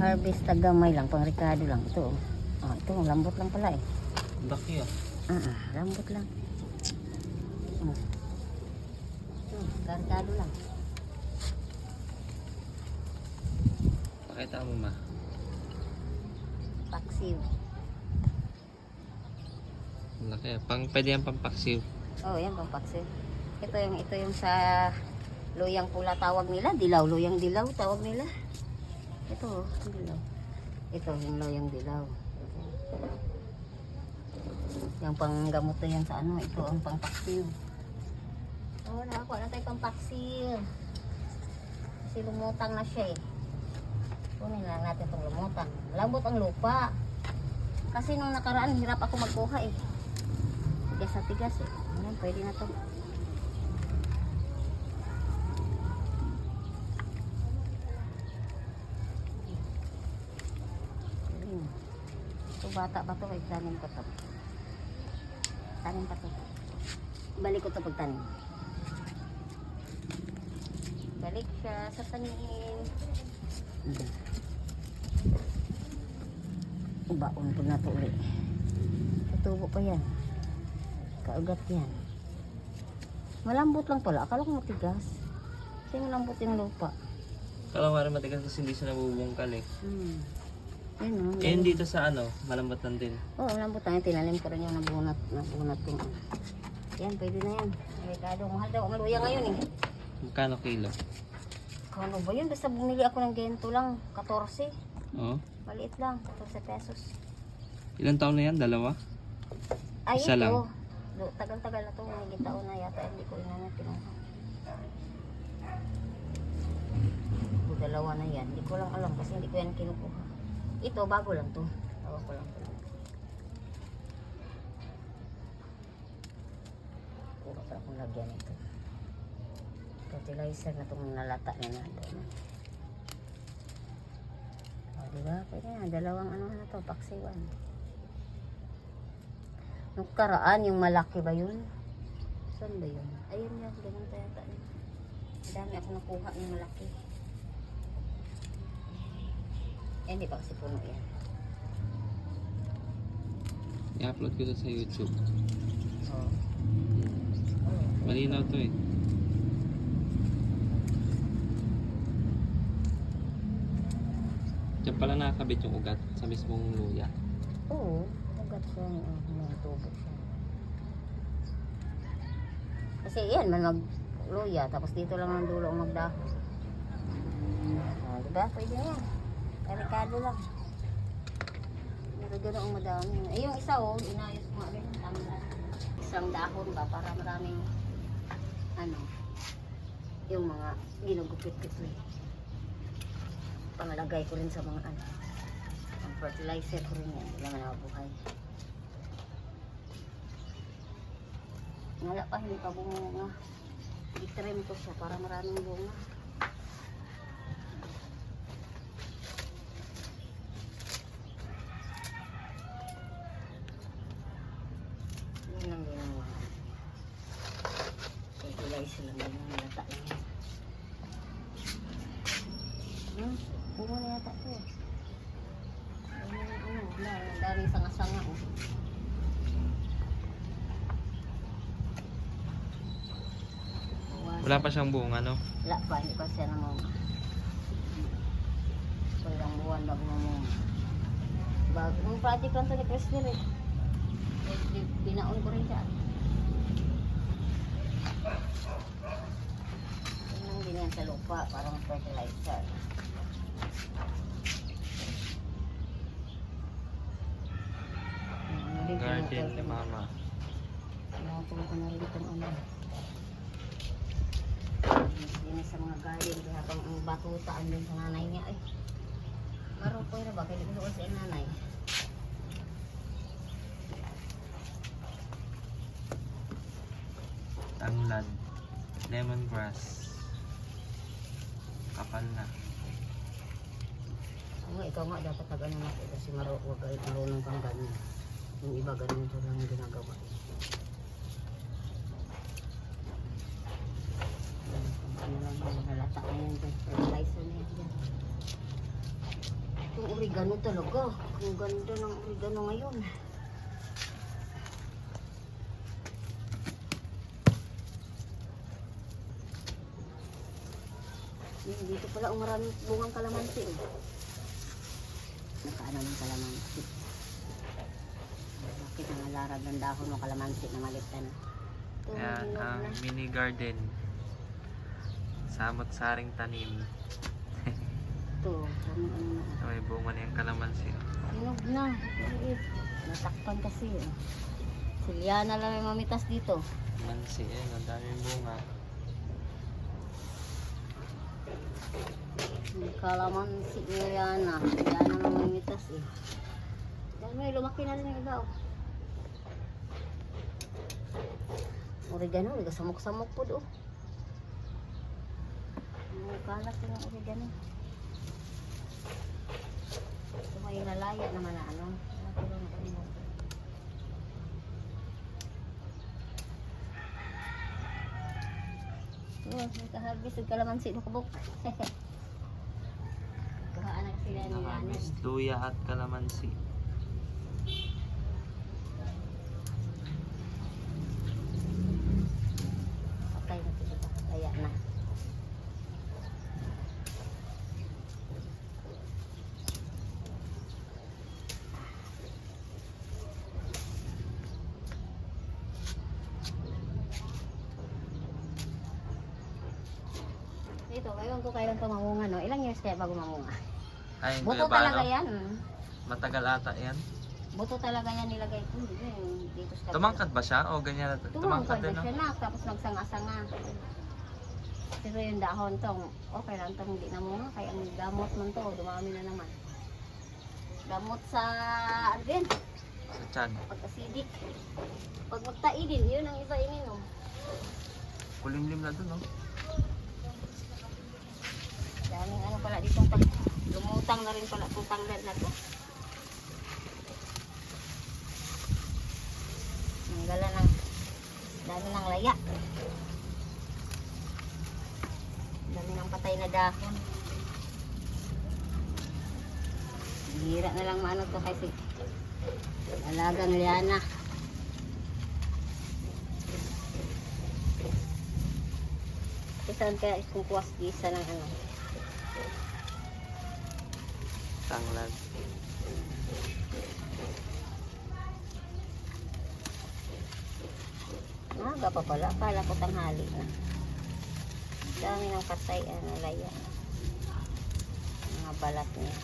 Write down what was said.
harvest tagamay lang, pang Ricardo lang. Ito, ito, lambot lang pala eh. Laki ah. Lambot lang. Ricardo lang. Pakita mo ma. Paksiw. Laki ah. Pwede yan pampaksiw. Yan pang paksiw. Ito yung sa luyang pula tawag nila. Dilaw, luyang dilaw tawag nila. Ito, dilaw. Ito yung luyang dilaw. Yung panggamot na yan sa ano, ito ang pangpaksiw. Nakakuha na tayo pangpaksiw. Kasi lumutang na siya eh. Kunin lang natin itong lumutang. Lambot ang lupa. Kasi nung nakaraan, hirap ako magkuha eh. Tigas sa tigas eh. Ayan, pwede na to. Ito bata pa to, tanim ko to. Tanim pa to. Balik ko to pagtanim. Balik siya sa tanim. Baon po na to ulit. Tutubo pa yan. Kaugat yan. Malambot lang pala. Akala ko matigas. Kasi malambot yung lupa. Kala ko rin matigas kasi hindi siya nabubungkal eh. Yun, Eh dito sa ano, malambot lang din. malambot lang yan. Tinalim ko rin yung nabunat yung yan, pwede na yan. Ricardo, mahal daw ang luya ngayon eh. Magkano kilo? Ano ba yun? Basta bumili ako ng gento lang. 14. Oo. Maliit lang. 14 pesos. Ilang taon na yan? Dalawa? Ay, Isa lang. Tagal-tagal na ito. May taon na yata. Hindi ko ina na pinuha. Dalawa na yan. Hindi ko lang alam kasi hindi ko yan kinukuha. Ito, bago lang to. Bago ko lang to. Kuha pa akong lagyan ito. Fertilizer na itong nalata na doon. Diba? Pwede na. Dalawang ano na to. Paksiwan. Nung karaan, yung malaki ba yun? Saan ba yun? Ayun yan. Ganun tayo tayo. Dami ako nakuha ng malaki. Hindi pa kasi puno yan. I-upload ko to sa YouTube. Oo. Malinaw to eh. Diyan pala nakakabit yung ugat sa mismong luya. Oo. Ugat siya. May tubo siya. Kasi yan, magluya. Tapos dito lang ang dulo ang magdahon. Diba? Pwede na yan. Ricardo lang. Pero gano'n ang madami. Eh, yung isa inayos mo rin. Isang dahon ba para maraming yung mga ginugupit-gupit. Pangalagay ko rin sa mga ang fertilizer ko rin yan. Wala nga nabuhay. Wala pa, hindi pa bunga. I-trim ko siya para maraming bunga. Yan lang ginawa. Fertilizer lang yung nalata niya. Bunga na yata ito eh. Daming sanga-sanga oh. Wala pa siyang bunga, no? Wala pa, hindi pa siya namunga. So, ilang buwan bago namunga. Bagong project lang ito ni Christine eh. Binaon ko rin siya. Tingnan din yan sa lupa, parang fertilizer. Garden ni Mama. Nakapulog ko na rin itong Linis sa mga garden kaya habang ang batuta andun sa nanay niya ay marupoy na ba kaya doon sa nanay. Tanglad. Lemongrass. Kapal na. Ikaw nga dapat na ganun ako kasi huwag ay tulunong kang ganun. Yung iba ganun ito lang ginagawa. Ano lang yung halata na yan dyan. Fertilizer na yan dyan. Ito Ang oregano talaga. Ang ganda ng oregano ngayon. Dito pala ang maraming bungang kalamansi. Nakaano ng kalamansi. Bakit ang alarag ng dahon ng kalamansi na malitan? Ito, Ayan, hinog ang na. mini garden. Samot-saring tanim. Ito, ano na. So, may bunga na yung kalamansi. Hinog na. Maliit. Natakpan kasi. Silyana lang may mamitas dito. Kalamansi, eh. Ang daming bunga. Yung kalamansi niya yan ah. Silyana lang mamitas eh. Dahil may lumaki na rin yung iba oh. Oregano, samok-samok po do. Kalat yung oregano. Ito may lalaya naman na ano. Oh, nakahabis yung kalamansi na kabuk. Kuhaan na sila ni Yanis. Nakabis, luya at kalamansi. Patay na sila. Kaya na. Ito, ngayon ko kailan ito mamunga, no? Ilang years kaya bago mamunga? Ay, Buto Kuya talaga Bano, yan. matagal ata yan. Buto talaga yan nilagay ko. Hindi ba yung dito sa Tumangkad ba siya? O ganyan? Tumangkad din, na no? siya na. Tapos nagsanga-sanga. Pero yung dahon to, okay lang ito, hindi na munga. Kaya ang gamot man to, dumami na naman. Gamot sa, ano din? Sa tiyan. Pag-acidic. Pag magtaidin, yun ang iba ininom. Kulimlim na dun, no? Daming ano pala dito pag lumutang na rin pala itong tanggal na to. Nanggalan ng dami ng laya. Dami ng patay na dahon. Hira na lang maano to kasi alagang liana. Saan kaya kung kuwas gisa ng ano? Tanglad. Aga pa pala. Akala ko tanghali na. Dami ng patay, ano, laya. Mga balat niya.